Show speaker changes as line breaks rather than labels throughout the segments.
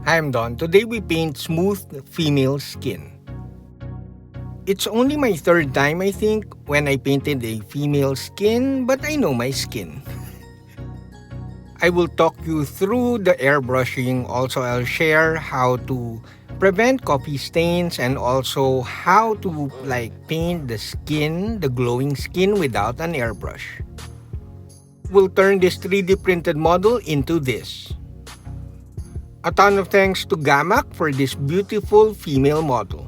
Hi, I'm Don. Today we paint smooth female skin. It's only my third time, I think, when I painted a female skin, but I know my skin. I will talk you through the airbrushing. Also, I'll share how to prevent coffee stains and also how to paint the skin, the glowing skin without an airbrush. We'll turn this 3D printed model into this. A ton of thanks to Ghamak for this beautiful female model.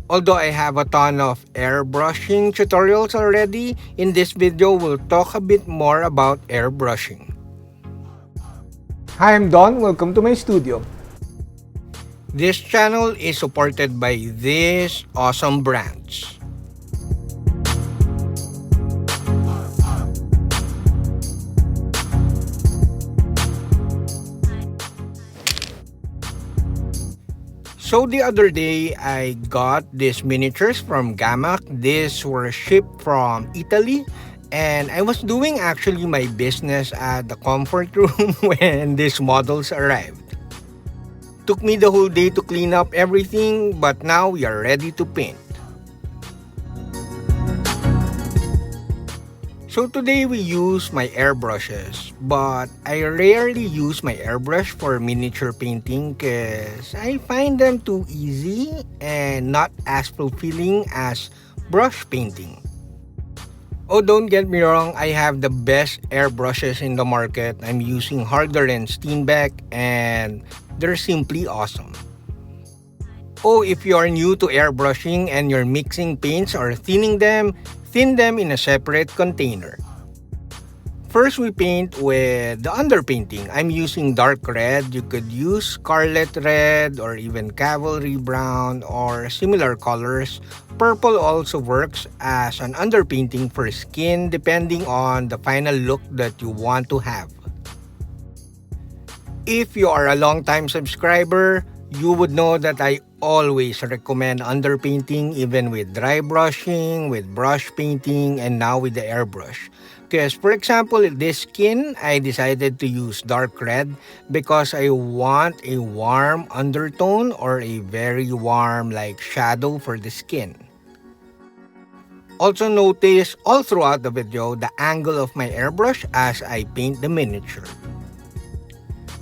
Although I have a ton of airbrushing tutorials already, in this video we'll talk a bit more about airbrushing. Hi, I'm Don. Welcome to my studio. This channel is supported by these awesome brands. So the other day, I got these miniatures from Ghamak. These were shipped from Italy. And I was doing actually my business at the comfort room when these models arrived. Took me the whole day to clean up everything, but now we are ready to paint. So today we use my airbrushes, but I rarely use my airbrush for miniature painting because I find them too easy and not as fulfilling as brush painting. Oh, don't get me wrong, I have the best airbrushes in the market. I'm using Harder and Steenbeck and they're simply awesome. Oh, if you are new to airbrushing and you're mixing paints or thin them in a separate container. First, we paint with the underpainting. I'm using dark red. You could use scarlet red or even cavalry brown or similar colors. Purple also works as an underpainting for skin depending on the final look that you want to have. If you are a long-time subscriber, you would know that I always recommend underpainting even with dry brushing, with brush painting, and now with the airbrush. Because for example, in this skin, I decided to use dark red because I want a warm undertone or a very warm shadow for the skin. Also notice all throughout the video the angle of my airbrush as I paint the miniature.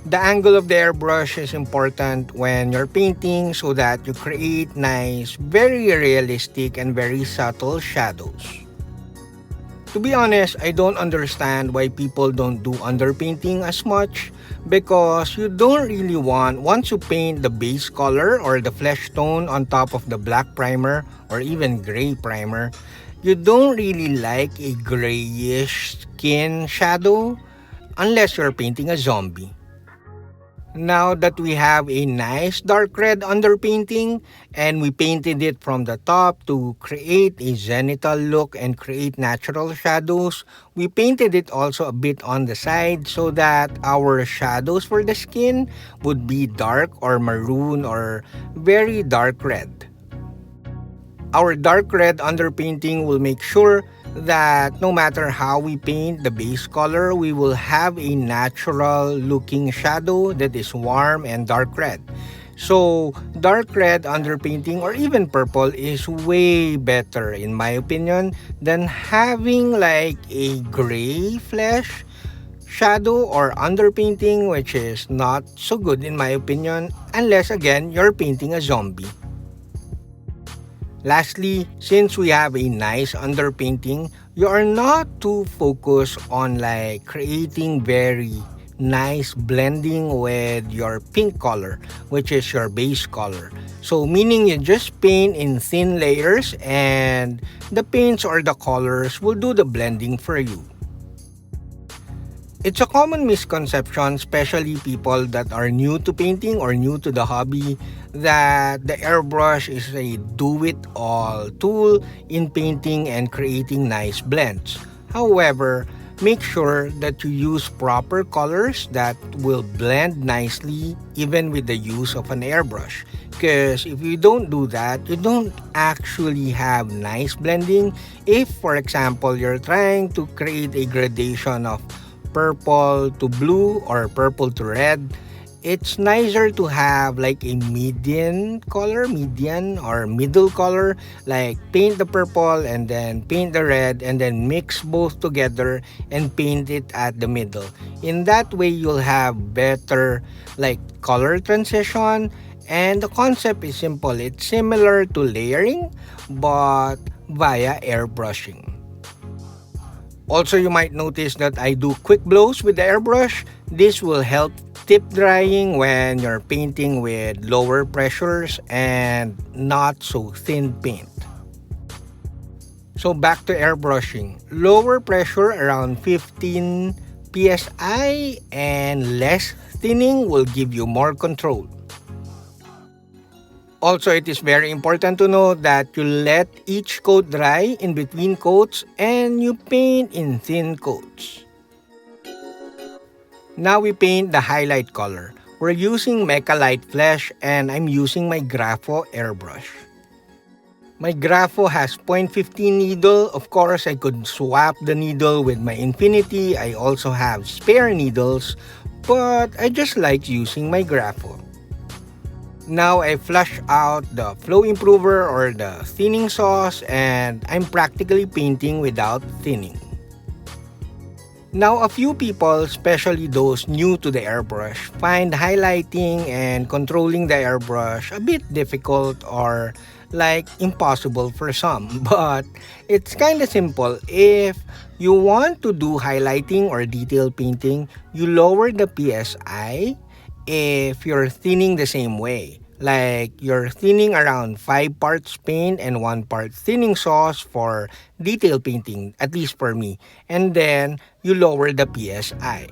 The angle of the airbrush is important when you're painting so that you create nice, very realistic and very subtle shadows. To be honest, I don't understand why people don't do underpainting as much because you don't really want, once you paint the base color or the flesh tone on top of the black primer or even gray primer, you don't really like a grayish skin shadow unless you're painting a zombie. Now that we have a nice dark red underpainting and we painted it from the top to create a zenithal look and create natural shadows, we painted it also a bit on the side so that our shadows for the skin would be dark or maroon or very dark red. Our dark red underpainting will make sure that no matter how we paint the base color, we will have a natural looking shadow that is warm and dark red. So dark red underpainting or even purple is way better in my opinion than having a gray flesh shadow or underpainting, which is not so good in my opinion unless again you're painting a zombie. Lastly, since we have a nice underpainting, you are not too focused on creating very nice blending with your pink color, which is your base color. So meaning you just paint in thin layers and the paints or the colors will do the blending for you. It's a common misconception, especially people that are new to painting or new to the hobby, that the airbrush is a do-it-all tool in painting and creating nice blends. However, make sure that you use proper colors that will blend nicely even with the use of an airbrush. Because if you don't do that, you don't actually have nice blending. If, for example, you're trying to create a gradation of purple to blue or purple to red, it's nicer to have like a median or middle color, like paint the purple and then paint the red and then mix both together and paint it at the middle. In that way, you'll have better like color transition, and the concept is simple. It's similar to layering but via airbrushing. Also, you might notice that I do quick blows with the airbrush. This will help tip drying when you're painting with lower pressures and not so thin paint. So back to airbrushing. Lower pressure around 15 psi and less thinning will give you more control. Also, it is very important to know that you let each coat dry in between coats and you paint in thin coats. Now we paint the highlight color. We're using Mecha Light Flesh and I'm using my Grapho airbrush. My Grapho has 0.15 needle. Of course, I could swap the needle with my Infinity. I also have spare needles, but I just like using my Grapho. Now I flush out the flow improver or the thinning sauce and I'm practically painting without thinning. Now a few people, especially those new to the airbrush, find highlighting and controlling the airbrush a bit difficult or like impossible for some, but it's kinda simple. If you want to do highlighting or detail painting, you lower the PSI if you're thinning the same way. Like you're thinning around 5 parts paint and 1 part thinning sauce for detail painting, at least for me. And then you lower the PSI.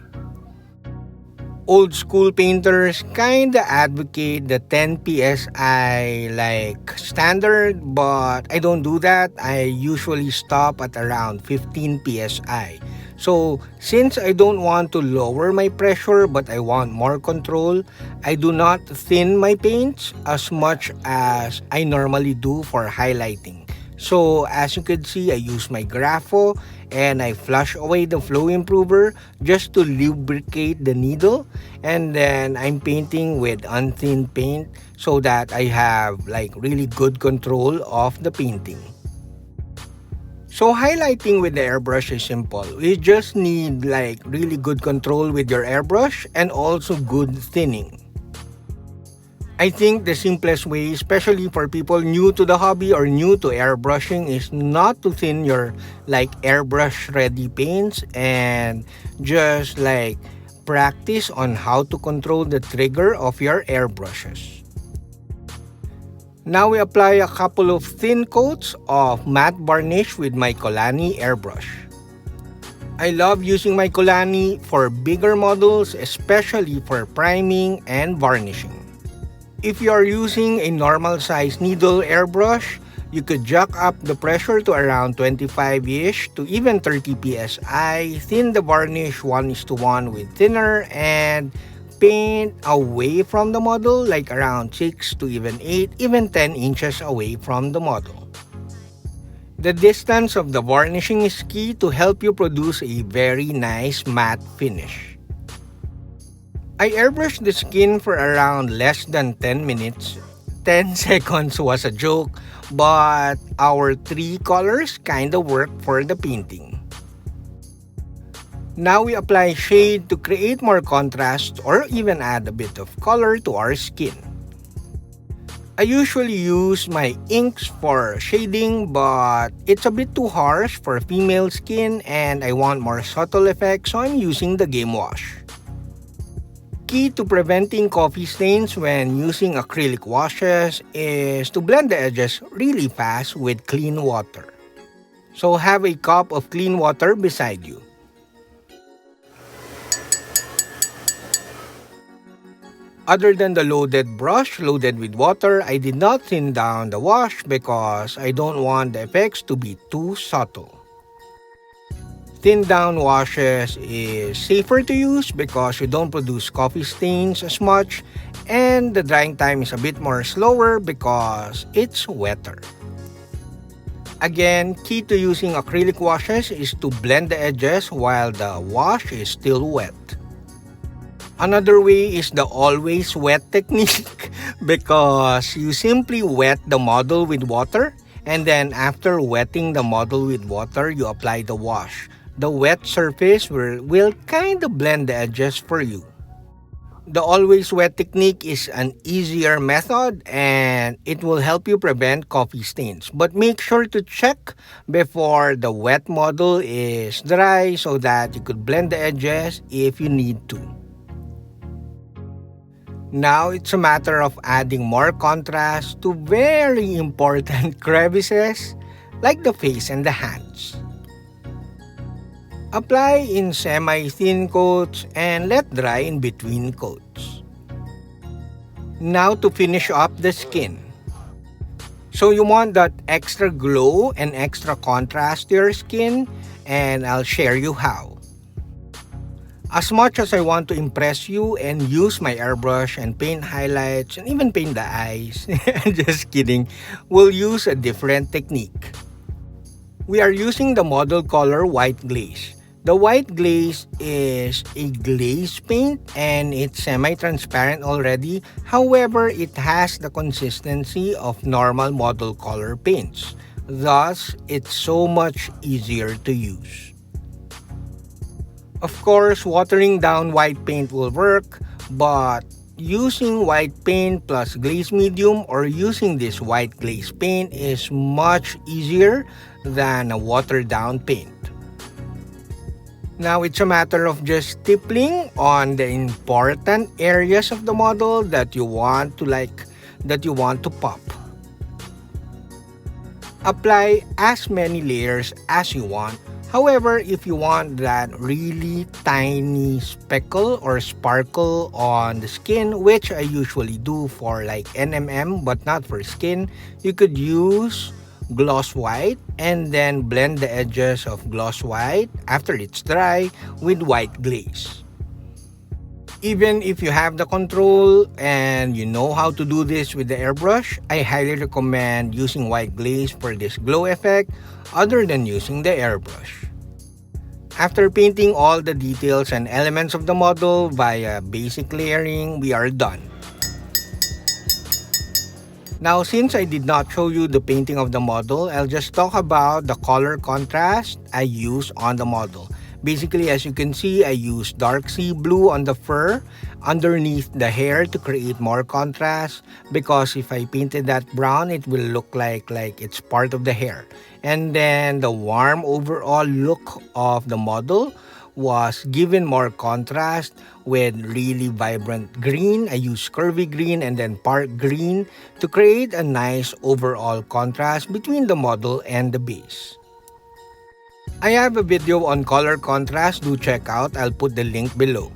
Old school painters kinda advocate the 10 PSI like standard, but I don't do that. I usually stop at around 15 PSI. So since I don't want to lower my pressure but I want more control, I do not thin my paints as much as I normally do for highlighting. So as you can see, I use my Grapho and I flush away the flow improver just to lubricate the needle, and then I'm painting with unthinned paint so that I have like really good control of the painting. So highlighting with the airbrush is simple. You just need like really good control with your airbrush and also good thinning. I think the simplest way, especially for people new to the hobby or new to airbrushing, is not to thin your like airbrush ready paints and just like practice on how to control the trigger of your airbrushes. Now we apply a couple of thin coats of matte varnish with my Colani airbrush. I love using my Colani for bigger models, especially for priming and varnishing. If you are using a normal size needle airbrush, you could jack up the pressure to around 25-ish to even 30 psi, thin the varnish 1:1 with thinner, and paint away from the model like around 6 to even 8, even 10 inches away from the model. The distance of the varnishing is key to help you produce a very nice matte finish. I airbrushed the skin for around less than 10 minutes. 10 seconds was a joke, but our 3 colors kinda worked for the painting. Now we apply shade to create more contrast or even add a bit of color to our skin. I usually use my inks for shading, but it's a bit too harsh for female skin and I want more subtle effects, so I'm using the Game Wash. Key to preventing coffee stains when using acrylic washes is to blend the edges really fast with clean water. So have a cup of clean water beside you. Other than the loaded brush loaded with water, I did not thin down the wash because I don't want the effects to be too subtle. Thin down washes is safer to use because you don't produce coffee stains as much, and the drying time is a bit more slower because it's wetter. Again, key to using acrylic washes is to blend the edges while the wash is still wet. Another way is the always wet technique because you simply wet the model with water and then after wetting the model with water, you apply the wash. The wet surface will kind of blend the edges for you. The always wet technique is an easier method and it will help you prevent coffee stains. But make sure to check before the wet model is dry so that you could blend the edges if you need to. Now it's a matter of adding more contrast to very important crevices like the face and the hands. Apply in semi-thin coats and let dry in between coats. Now to finish up the skin. So you want that extra glow and extra contrast to your skin and I'll share you how. As much as I want to impress you and use my airbrush and paint highlights and even paint the eyes, just kidding, we'll use a different technique. We are using the model color white glaze. The white glaze is a glaze paint and it's semi-transparent already. However, it has the consistency of normal model color paints. Thus, it's so much easier to use. Of course, watering down white paint will work, but using white paint plus glaze medium or using this white glaze paint is much easier than a watered down paint. Now it's a matter of just stippling on the important areas of the model that you want to pop. Apply as many layers as you want. However, if you want that really tiny speckle or sparkle on the skin, which I usually do for like NMM but not for skin, you could use gloss white and then blend the edges of gloss white after it's dry with white glaze. Even if you have the control and you know how to do this with the airbrush, I highly recommend using white glaze for this glow effect other than using the airbrush. After painting all the details and elements of the model via basic layering, we are done. Now, since I did not show you the painting of the model, I'll just talk about the color contrast I use on the model. Basically, as you can see, I use dark sea blue on the fur underneath the hair to create more contrast because if I painted that brown, it will look like it's part of the hair. And then the warm overall look of the model was given more contrast with really vibrant green. I use curvy green and then park green to create a nice overall contrast between the model and the base. I have a video on color contrast, do check out, I'll put the link below.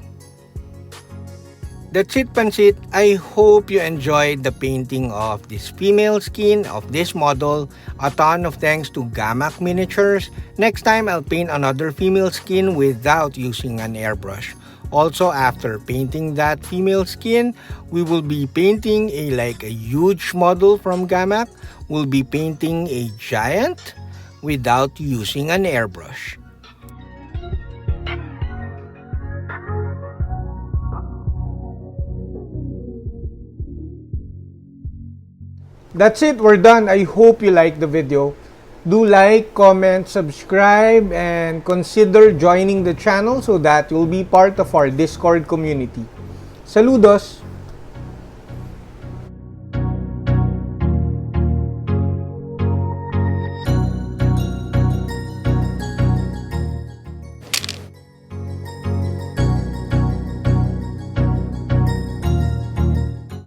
That's it, Pansit. I hope you enjoyed the painting of this female skin of this model. A ton of thanks to Ghamak Miniatures. Next time, I'll paint another female skin without using an airbrush. Also, after painting that female skin, we will be painting a huge model from Ghamak. We'll be painting a giant without using an airbrush. That's it, we're done. I hope you liked the video. Do like, comment, subscribe, and consider joining the channel so that you'll be part of our Discord community. Saludos!